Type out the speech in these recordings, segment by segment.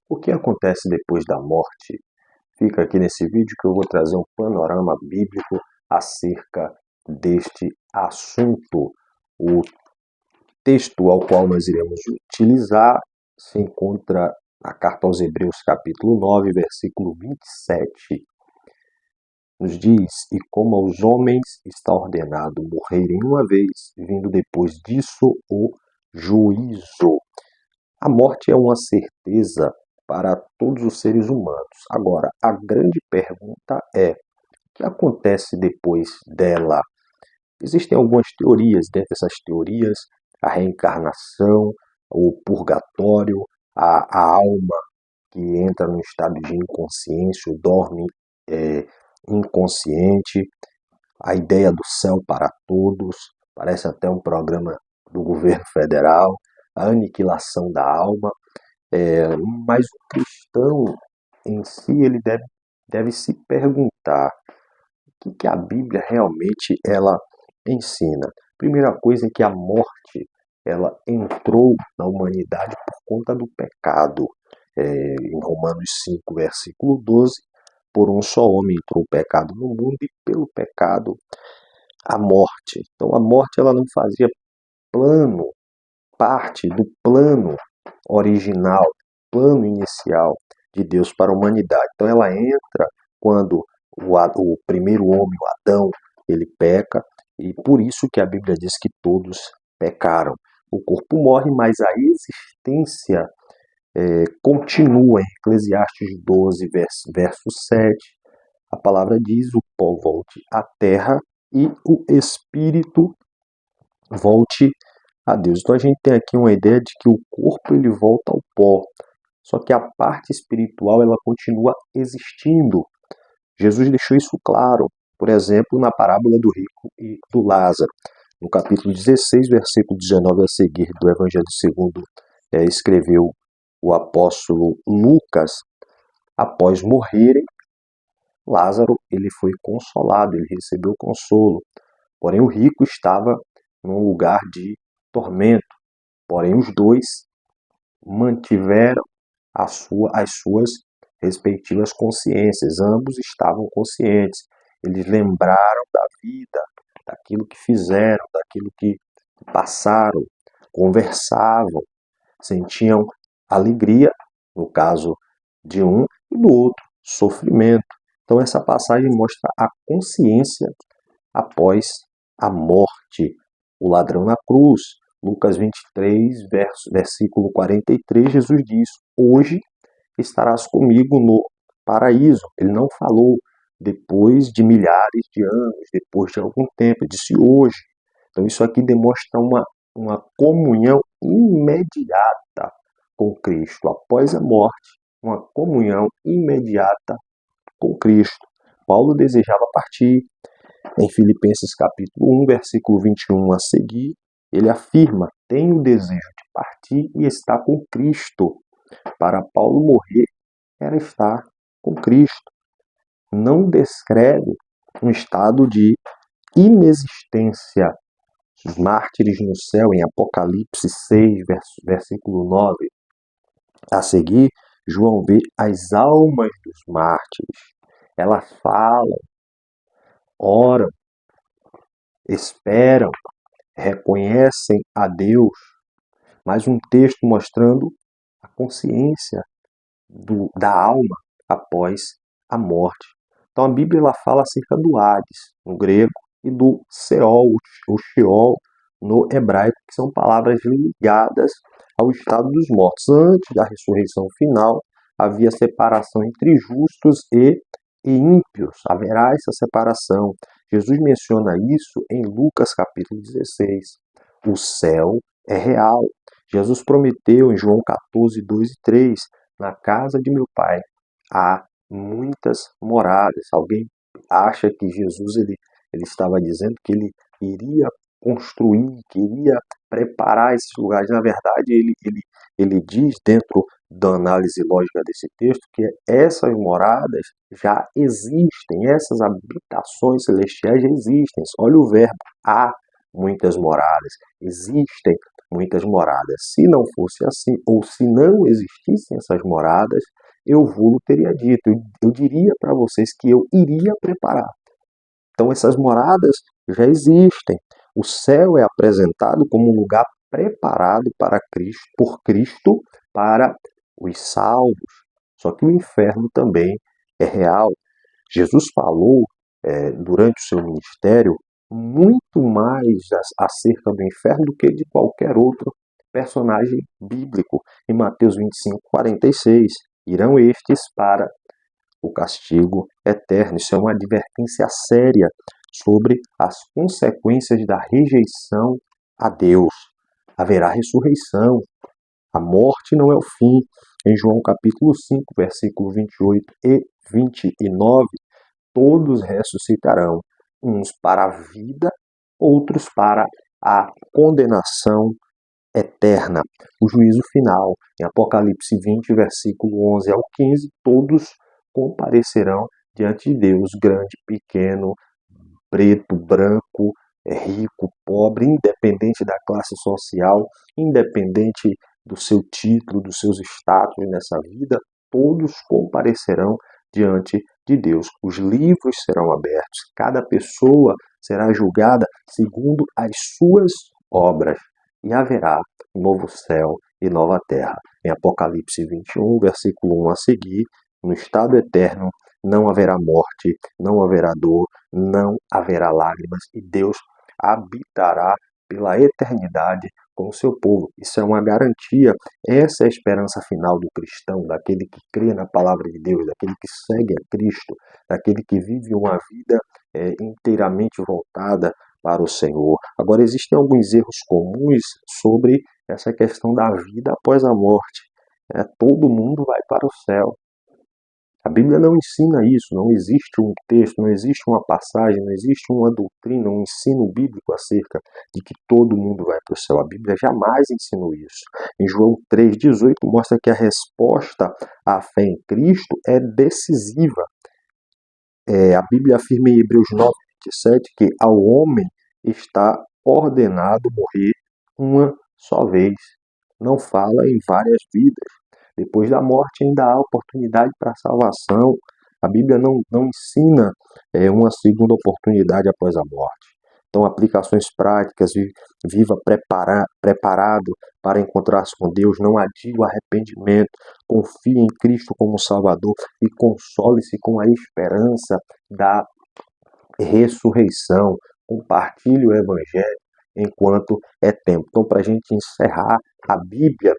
O que acontece depois da morte? Fica aqui nesse vídeo que eu vou trazer um panorama bíblico acerca deste assunto. O texto ao qual nós iremos utilizar se encontra na carta aos Hebreus, capítulo 9, versículo 27. Nos diz: "E como aos homens está ordenado morrerem uma vez, vindo depois disso o juízo." A morte é uma certeza para todos os seres humanos. Agora, a grande pergunta é: o que acontece depois dela? Existem algumas teorias, dentre essas teorias, a reencarnação, o purgatório, a alma que entra no estado de inconsciência, ou dorme inconsciente, a ideia do céu para todos, parece até um programa do governo federal, a aniquilação da alma. Mas o cristão em si, ele deve se perguntar o que a Bíblia realmente ela ensina. Primeira coisa é que a morte ela entrou na humanidade por conta do pecado. Em Romanos 5, versículo 12, por um só homem entrou o pecado no mundo e pelo pecado a morte. Então a morte ela não fazia parte do plano original, plano inicial de Deus para a humanidade. Então ela entra quando o primeiro homem, o Adão, ele peca, e por isso que a Bíblia diz que todos pecaram. O corpo morre, mas a existência continua. Em Eclesiastes 12, verso 7, a palavra diz: o pó volte à terra e o espírito volte a Deus. Então a gente tem aqui uma ideia de que o corpo ele volta ao pó, só que a parte espiritual ela continua existindo. Jesus deixou isso claro, por exemplo, na parábola do rico e do Lázaro. No capítulo 16, versículo 19 a seguir do Evangelho segundo escreveu o apóstolo Lucas, após morrerem, Lázaro ele foi consolado, ele recebeu consolo. Porém, o rico estava num lugar de tormento. Porém, os dois mantiveram as suas respectivas consciências. Ambos estavam conscientes. Eles lembraram da vida, daquilo que fizeram, daquilo que passaram, conversavam, sentiam alegria, no caso de um, e do outro, sofrimento. Então, essa passagem mostra a consciência após a morte. O ladrão na cruz, Lucas 23, versículo 43, Jesus diz: hoje estarás comigo no paraíso. Ele não falou depois de milhares de anos, depois de algum tempo, ele disse hoje. Então isso aqui demonstra uma comunhão imediata com Cristo. Após a morte, uma comunhão imediata com Cristo. Paulo desejava partir. Em Filipenses capítulo 1, versículo 21 a seguir, ele afirma: tenho o desejo de partir e estar com Cristo. Para Paulo, morrer era estar com Cristo. Não descreve um estado de inexistência. Os mártires no céu, em Apocalipse 6, versículo 9 a seguir, João vê as almas dos mártires. Elas falam, oram, esperam, reconhecem a Deus, mas um texto mostrando a consciência da alma após a morte. Então a Bíblia ela fala acerca do Hades, no grego, e do Seol, o Sheol, no hebraico, que são palavras ligadas ao estado dos mortos. Antes da ressurreição final, havia separação entre justos e ímpios. Haverá essa separação. Jesus menciona isso em Lucas capítulo 16. O céu é real. Jesus prometeu em João 14, 2 e 3, na casa de meu Pai há muitas moradas. Alguém acha que Jesus ele estava dizendo que ele iria construir, que iria preparar esses lugares. Na verdade, ele diz, dentro da análise lógica desse texto, que essas moradas já existem, essas habitações celestiais já existem. Olha o verbo, há muitas moradas, existem muitas moradas. Se não fosse assim, ou se não existissem essas moradas, eu vou teria dito, eu diria para vocês que eu iria preparar. Então essas moradas já existem. O céu é apresentado como um lugar preparado para Cristo, por Cristo para os salvos. Só que o inferno também é real. Jesus falou durante o seu ministério muito mais acerca do inferno do que de qualquer outro personagem bíblico. Em Mateus 25:46, irão estes para o castigo eterno. Isso é uma advertência séria sobre as consequências da rejeição a Deus. Haverá ressurreição. A morte não é o fim. Em João capítulo 5, versículo 28 e 29, todos ressuscitarão, uns para a vida, outros para a condenação eterna. O juízo final, em Apocalipse 20, versículo 11 ao 15, todos comparecerão diante de Deus, grande, pequeno, preto, branco, rico, pobre, independente da classe social, independente do seu título, dos seus status nessa vida, todos comparecerão diante de Deus. Os livros serão abertos, cada pessoa será julgada segundo as suas obras, e haverá um novo céu e nova terra. Em Apocalipse 21, versículo 1 a seguir, no estado eterno não haverá morte, não haverá dor, não haverá lágrimas, e Deus habitará pela eternidade com o seu povo. Isso é uma garantia, essa é a esperança final do cristão, daquele que crê na palavra de Deus, daquele que segue a Cristo, daquele que vive uma vida inteiramente voltada para o Senhor. Agora, existem alguns erros comuns sobre essa questão da vida após a morte. Todo mundo vai para o céu. A Bíblia não ensina isso, não existe um texto, não existe uma passagem, não existe uma doutrina, um ensino bíblico acerca de que todo mundo vai para o céu. A Bíblia jamais ensinou isso. Em João 3,18 mostra que a resposta à fé em Cristo é decisiva. A Bíblia afirma em Hebreus 9,27 que ao homem está ordenado morrer uma só vez. Não fala em várias vidas. Depois da morte ainda há oportunidade para a salvação. A Bíblia não ensina uma segunda oportunidade após a morte. Então, aplicações práticas, viva preparado para encontrar-se com Deus, não adie o arrependimento, confie em Cristo como Salvador e console-se com a esperança da ressurreição. Compartilhe o Evangelho enquanto é tempo. Então, para a gente encerrar, a Bíblia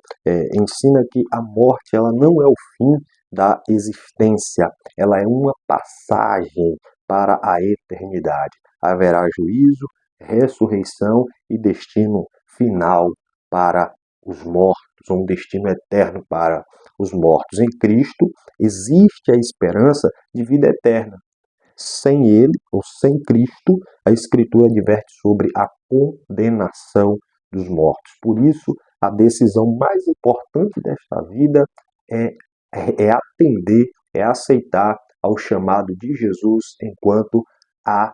ensina que a morte ela não é o fim da existência, ela é uma passagem para a eternidade. Haverá juízo, ressurreição e destino final para os mortos, um destino eterno para os mortos. Em Cristo existe a esperança de vida eterna. Sem ele, ou sem Cristo, a Escritura adverte sobre a condenação dos mortos. Por isso, a decisão mais importante desta vida é atender, é aceitar ao chamado de Jesus enquanto há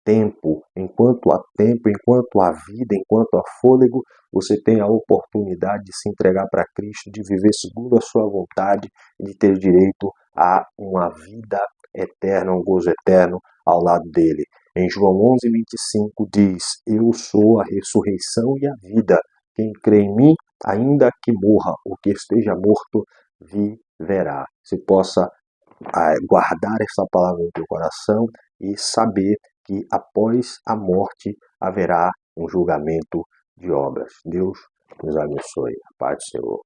tempo. Enquanto há tempo, enquanto há vida, enquanto há fôlego, você tem a oportunidade de se entregar para Cristo, de viver segundo a sua vontade e de ter direito a uma vida eterna, um gozo eterno ao lado dele. Em João 11:25 diz: Eu sou a ressurreição e a vida. Quem crê em mim, ainda que morra ou que esteja morto, viverá. Você possa guardar essa palavra no teu coração e saber que após a morte haverá um julgamento de obras. Deus nos abençoe. A paz do Senhor.